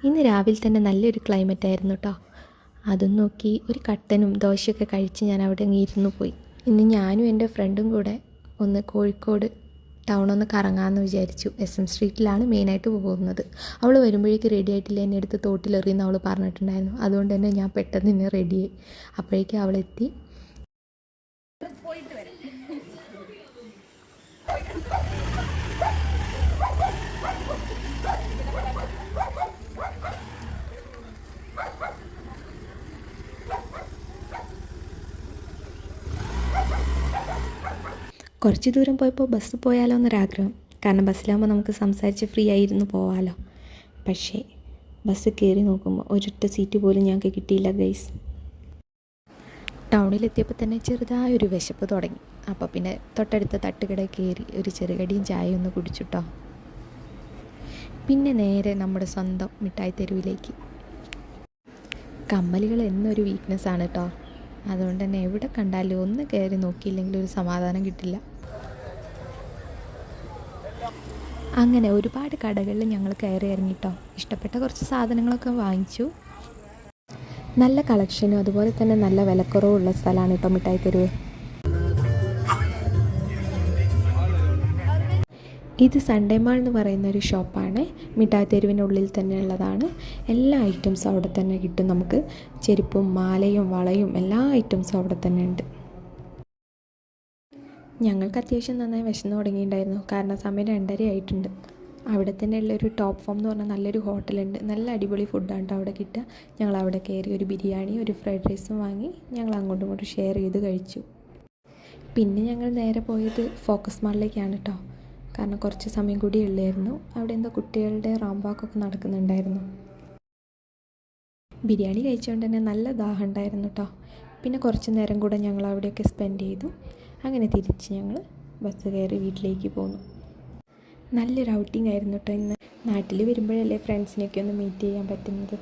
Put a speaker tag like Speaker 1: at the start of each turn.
Speaker 1: ഇന്ന് രാവിലെ തന്നെ നല്ലൊരു ക്ലൈമറ്റ് ആയിരുന്നു കേട്ടോ. അതും നോക്കി ഒരു കട്ടനും ദോശയൊക്കെ കഴിച്ച് ഞാൻ അവിടെ അങ്ങ് ഇരുന്ന് പോയി. ഇന്ന് ഞാനും എൻ്റെ ഫ്രണ്ടും കൂടെ ഒന്ന് കോഴിക്കോട് ടൗണൊന്ന് കറങ്ങാമെന്ന് വിചാരിച്ചു. SM സ്ട്രീറ്റിലാണ് മെയിനായിട്ട് പോകുന്നത്. അവൾ വരുമ്പോഴേക്ക് റെഡി ആയിട്ടില്ല, എന്നെ എടുത്ത് തോട്ടിലെറിയുന്ന അവൾ പറഞ്ഞിട്ടുണ്ടായിരുന്നു. അതുകൊണ്ട് തന്നെ ഞാൻ പെട്ടെന്ന് തന്നെ റെഡിയായി. അപ്പോഴേക്കും അവളെത്തി. കുറച്ച് ദൂരം പോയപ്പോൾ ബസ് പോയാലോ എന്നൊരാഗ്രഹം. കാരണം ബസ്സിലാകുമ്പോൾ നമുക്ക് സംസാരിച്ച് ഫ്രീ ആയിരുന്നു പോവാമല്ലോ. പക്ഷേ ബസ് കയറി നോക്കുമ്പോൾ ഒരൊറ്റ സീറ്റ് പോലും ഞങ്ങൾക്ക് കിട്ടിയില്ല ഗൈസ്. ടൗണിലെത്തിയപ്പോൾ തന്നെ ചെറുതായൊരു വിശപ്പ് തുടങ്ങി. അപ്പോൾ പിന്നെ തൊട്ടടുത്ത തട്ടുകടയിൽ കയറി ഒരു ചെറുകടിയും ചായയും ഒന്ന് കുടിച്ചിട്ടോ. പിന്നെ നേരെ നമ്മുടെ സ്വന്തം മിഠായി തെരുവിലേക്ക്. കമ്മലുകൾ എന്നൊരു വീക്ക്നെസ്സാണ് കേട്ടോ. അതുകൊണ്ട് തന്നെ എവിടെ കണ്ടാലും ഒന്ന് കയറി നോക്കിയില്ലെങ്കിൽ ഒരു സമാധാനം കിട്ടില്ല. അങ്ങനെ ഒരുപാട് കടകളിൽ ഞങ്ങൾ കയറി ഇറങ്ങിട്ടോ. ഇഷ്ടപ്പെട്ട കുറച്ച് സാധനങ്ങളൊക്കെ വാങ്ങിച്ചു. നല്ല കളക്ഷനും അതുപോലെ തന്നെ നല്ല വിലക്കുറവുള്ള സ്ഥലമാണ് കേട്ടോ മിഠായി തെരുവ്. ഇത് സൺഡേ മാൾ എന്ന് പറയുന്ന ഒരു ഷോപ്പാണ്. മിഠായി തെരുവിനുള്ളിൽ തന്നെ ഉള്ളതാണ്. എല്ലാ ഐറ്റംസും അവിടെ തന്നെ കിട്ടും. നമുക്ക് ചെരുപ്പും മാലയും വളയും എല്ലാ ഐറ്റംസും അവിടെ തന്നെ ഉണ്ട്. ഞങ്ങൾക്ക് അത്യാവശ്യം നന്നായി വിശന്ന് തുടങ്ങിയിട്ടുണ്ടായിരുന്നു. കാരണം സമയം 2:30 ആയിട്ടുണ്ട്. അവിടെ തന്നെ ഉള്ളൊരു ടോപ്പ് ഫോം എന്ന് പറഞ്ഞാൽ നല്ലൊരു ഹോട്ടലുണ്ട്. നല്ല അടിപൊളി ഫുഡാണ് കേട്ടോ അവിടെ കിട്ടുക. ഞങ്ങൾ അവിടെ കയറി ഒരു ബിരിയാണി ഒരു ഫ്രൈഡ് റൈസും വാങ്ങി ഞങ്ങൾ അങ്ങോട്ടും ഇങ്ങോട്ടും ഷെയർ ചെയ്ത് കഴിച്ചു. പിന്നെ ഞങ്ങൾ നേരെ പോയത് ഫോക്കസ് മാളിലേക്കാണ് കേട്ടോ. കാരണം കുറച്ച് സമയം കൂടി ഉള്ളായിരുന്നു. അവിടെ എന്തോ കുട്ടികളുടെ റാംവാക്കൊക്കെ നടക്കുന്നുണ്ടായിരുന്നു. ബിരിയാണി കഴിച്ചുകൊണ്ട് തന്നെ നല്ല ദാഹം ഉണ്ടായിരുന്നു കേട്ടോ. പിന്നെ കുറച്ച് നേരം കൂടെ ഞങ്ങൾ അവിടെയൊക്കെ സ്പെൻഡ് ചെയ്തു. അങ്ങനെ തിരിച്ച് ഞങ്ങൾ ബസ് കയറി വീട്ടിലേക്ക് പോന്നു. നല്ലൊരു ഔട്ടിംഗ് ആയിരുന്നു കേട്ടോ ഇന്ന്. നാട്ടിൽ വരുമ്പോഴല്ലേ ഫ്രണ്ട്സിനെയൊക്കെ ഒന്ന് മീറ്റ് ചെയ്യാൻ പറ്റുന്നത്.